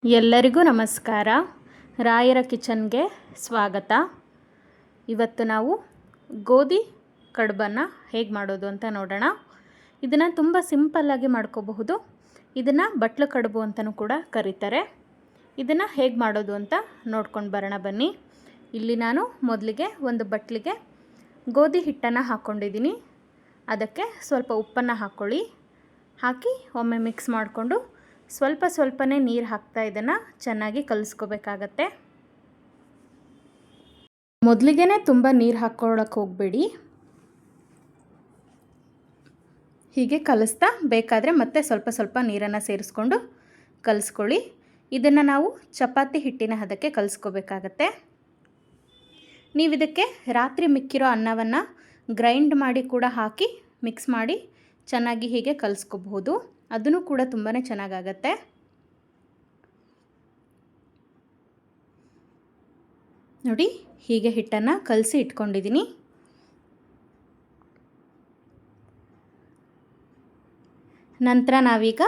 ಎಲ್ಲರಿಗೂ ನಮಸ್ಕಾರ. ರಾಯರ ಕಿಚನ್ಗೆ ಸ್ವಾಗತ. ಇವತ್ತು ನಾವು ಗೋಧಿ ಕಡುಬನ್ನು ಹೇಗೆ ಮಾಡೋದು ಅಂತ ನೋಡೋಣ. ಇದನ್ನು ತುಂಬ ಸಿಂಪಲ್ಲಾಗಿ ಮಾಡ್ಕೋಬಹುದು. ಇದನ್ನು ಬಟ್ಲು ಕಡುಬು ಅಂತಲೂ ಕೂಡ ಕರೀತಾರೆ. ಇದನ್ನು ಹೇಗೆ ಮಾಡೋದು ಅಂತ ನೋಡ್ಕೊಂಡು ಬರೋಣ ಬನ್ನಿ. ಇಲ್ಲಿ ನಾನು ಮೊದಲಿಗೆ ಒಂದು ಬಟ್ಲಿಗೆ ಗೋಧಿ ಹಿಟ್ಟನ್ನು ಹಾಕ್ಕೊಂಡಿದ್ದೀನಿ. ಅದಕ್ಕೆ ಸ್ವಲ್ಪ ಉಪ್ಪನ್ನು ಹಾಕ್ಕೊಳ್ಳಿ. ಹಾಕಿ ಒಮ್ಮೆ ಮಿಕ್ಸ್ ಮಾಡಿಕೊಂಡು ಸ್ವಲ್ಪನೇ ನೀರು ಹಾಕ್ತಾ ಇದನ್ನು ಚೆನ್ನಾಗಿ ಕಲಿಸ್ಕೋಬೇಕಾಗತ್ತೆ. ಮೊದಲಿಗೆ ತುಂಬ ನೀರು ಹಾಕ್ಕೊಳ್ಳೋಕೆ ಹೋಗಬೇಡಿ. ಹೀಗೆ ಕಲಿಸ್ತಾ ಬೇಕಾದರೆ ಮತ್ತೆ ಸ್ವಲ್ಪ ನೀರನ್ನು ಸೇರಿಸ್ಕೊಂಡು ಕಲಿಸ್ಕೊಳ್ಳಿ. ಇದನ್ನು ನಾವು ಚಪಾತಿ ಹಿಟ್ಟಿನ ಹದಕ್ಕೆ ಕಲಿಸ್ಕೋಬೇಕಾಗತ್ತೆ. ನೀವು ಇದಕ್ಕೆ ರಾತ್ರಿ ಮಿಕ್ಕಿರೋ ಅನ್ನವನ್ನು ಗ್ರೈಂಡ್ ಮಾಡಿ ಕೂಡ ಹಾಕಿ ಮಿಕ್ಸ್ ಮಾಡಿ ಚೆನ್ನಾಗಿ ಹೀಗೆ ಕಲಿಸ್ಕೋಬಹುದು. ಅದನ್ನು ಕೂಡ ತುಂಬಾ ಚೆನ್ನಾಗಾಗತ್ತೆ. ನೋಡಿ, ಹೀಗೆ ಹಿಟ್ಟನ್ನು ಕಲಸಿ ಇಟ್ಕೊಂಡಿದ್ದೀನಿ. ನಂತರ ನಾವೀಗ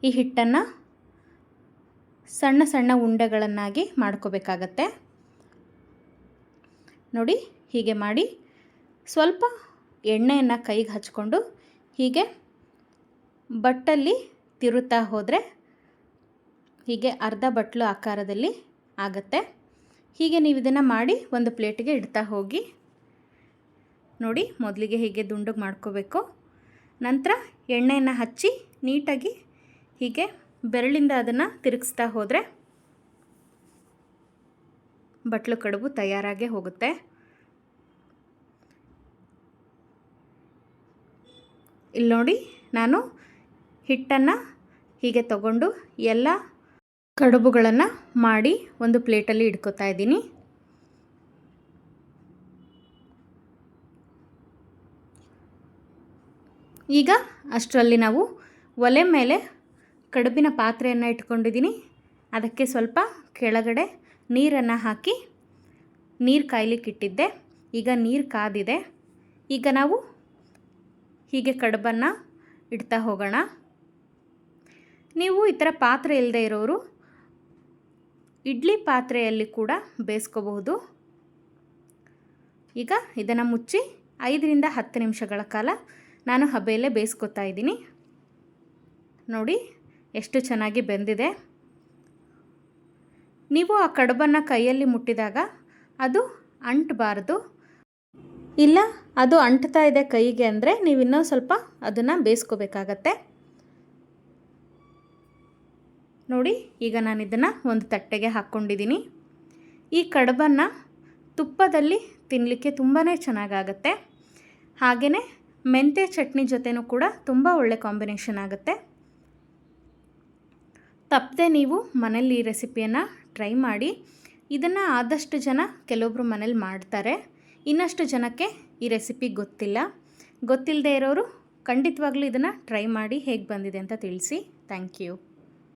ಈ ಹಿಟ್ಟನ್ನು ಸಣ್ಣ ಉಂಡೆಗಳನ್ನಾಗಿ ಮಾಡ್ಕೋಬೇಕಾಗತ್ತೆ. ನೋಡಿ, ಹೀಗೆ ಮಾಡಿ ಸ್ವಲ್ಪ ಎಣ್ಣೆಯನ್ನು ಕೈಗೆ ಹಚ್ಕೊಂಡು ಹೀಗೆ ಬಟ್ಟಲ್ಲಿ ತಿರುತ್ತಾ ಹೋದರೆ ಹೀಗೆ ಅರ್ಧ ಬಟ್ಲು ಆಕಾರದಲ್ಲಿ ಆಗುತ್ತೆ. ಹೀಗೆ ನೀವು ಇದನ್ನು ಮಾಡಿ ಒಂದು ಪ್ಲೇಟಿಗೆ ಇಡ್ತಾ ಹೋಗಿ. ನೋಡಿ, ಮೊದಲಿಗೆ ಹೀಗೆ ದುಂಡಗೆ ಮಾಡ್ಕೋಬೇಕು. ನಂತರ ಎಣ್ಣೆಯನ್ನು ಹಚ್ಚಿ ನೀಟಾಗಿ ಹೀಗೆ ಬೆರಳಿಂದ ಅದನ್ನು ತಿರುಗಿಸ್ತಾ ಹೋದರೆ ಬಟ್ಲು ಕಡುಬು ತಯಾರಾಗೇ ಹೋಗುತ್ತೆ. ಇಲ್ಲಿ ನೋಡಿ, ನಾನು ಹಿಟ್ಟನ್ನು ಹೀಗೆ ತಗೊಂಡು ಎಲ್ಲ ಕಡುಬುಗಳನ್ನು ಮಾಡಿ ಒಂದು ಪ್ಲೇಟಲ್ಲಿ ಇಟ್ಕೋತಾ ಇದ್ದೀನಿ. ಈಗ ಅಷ್ಟರಲ್ಲಿ ನಾವು ಒಲೆ ಮೇಲೆ ಕಡುಬಿನ ಪಾತ್ರೆಯನ್ನು ಇಟ್ಕೊಂಡಿದ್ದೀನಿ. ಅದಕ್ಕೆ ಸ್ವಲ್ಪ ಕೆಳಗಡೆ ನೀರನ್ನು ಹಾಕಿ ನೀರು ಕಾಯ್ಲಿಕ್ಕೆ ಇಟ್ಟಿದ್ದೆ. ಈಗ ನೀರು ಕಾದಿದೆ. ಈಗ ನಾವು ಹೀಗೆ ಕಡುಬನ್ನು ಇಡ್ತಾ ಹೋಗೋಣ. ನೀವು ಈ ಥರ ಪಾತ್ರೆ ಇಲ್ಲದೆ ಇರೋರು ಇಡ್ಲಿ ಪಾತ್ರೆಯಲ್ಲಿ ಕೂಡ ಬೇಯಿಸ್ಕೋಬಹುದು. ಈಗ ಇದನ್ನು ಮುಚ್ಚಿ 5 ರಿಂದ 10 ನಿಮಿಷಗಳ ಕಾಲ ನಾನು ಹಬೆಯಲ್ಲೇ ಬೇಯಿಸ್ಕೊತಾ ಇದ್ದೀನಿ. ನೋಡಿ, ಎಷ್ಟು ಚೆನ್ನಾಗಿ ಬೆಂದಿದೆ. ನೀವು ಆ ಕಡುಬನ್ನು ಕೈಯಲ್ಲಿ ಮುಟ್ಟಿದಾಗ ಅದು ಅಂಟಬಾರ್ದು. ಇಲ್ಲ ಅದು ಅಂಟ್ತಾ ಇದೆ ಕೈಗೆ ಅಂದರೆ ನೀವು ಇನ್ನೂ ಸ್ವಲ್ಪ ಅದನ್ನು ಬೇಯಿಸ್ಕೋಬೇಕಾಗತ್ತೆ. ನೋಡಿ, ಈಗ ನಾನು ಇದನ್ನು ಒಂದು ತಟ್ಟೆಗೆ ಹಾಕ್ಕೊಂಡಿದ್ದೀನಿ. ಈ ಕಡುಬನ್ನು ತುಪ್ಪದಲ್ಲಿ ತಿನ್ನಲಿಕ್ಕೆ ತುಂಬಾ ಚೆನ್ನಾಗಾಗತ್ತೆ. ಹಾಗೆಯೇ ಮೆಂತ್ಯ ಚಟ್ನಿ ಜೊತೆನೂ ಕೂಡ ತುಂಬ ಒಳ್ಳೆ ಕಾಂಬಿನೇಷನ್ ಆಗುತ್ತೆ. ತಪ್ಪದೆ ನೀವು ಮನೇಲಿ ಈ ರೆಸಿಪಿಯನ್ನು ಟ್ರೈ ಮಾಡಿ. ಇದನ್ನು ಆದಷ್ಟು ಜನ ಕೆಲವೊಬ್ಬರು ಮನೇಲಿ ಮಾಡ್ತಾರೆ. ಇನ್ನಷ್ಟು ಜನಕ್ಕೆ ಈ ರೆಸಿಪಿ ಗೊತ್ತಿಲ್ಲದೆ ಇರೋರು ಖಂಡಿತವಾಗ್ಲೂ ಇದನ್ನು ಟ್ರೈ ಮಾಡಿ ಹೇಗೆ ಬಂದಿದೆ ಅಂತ ತಿಳಿಸಿ. Thank you.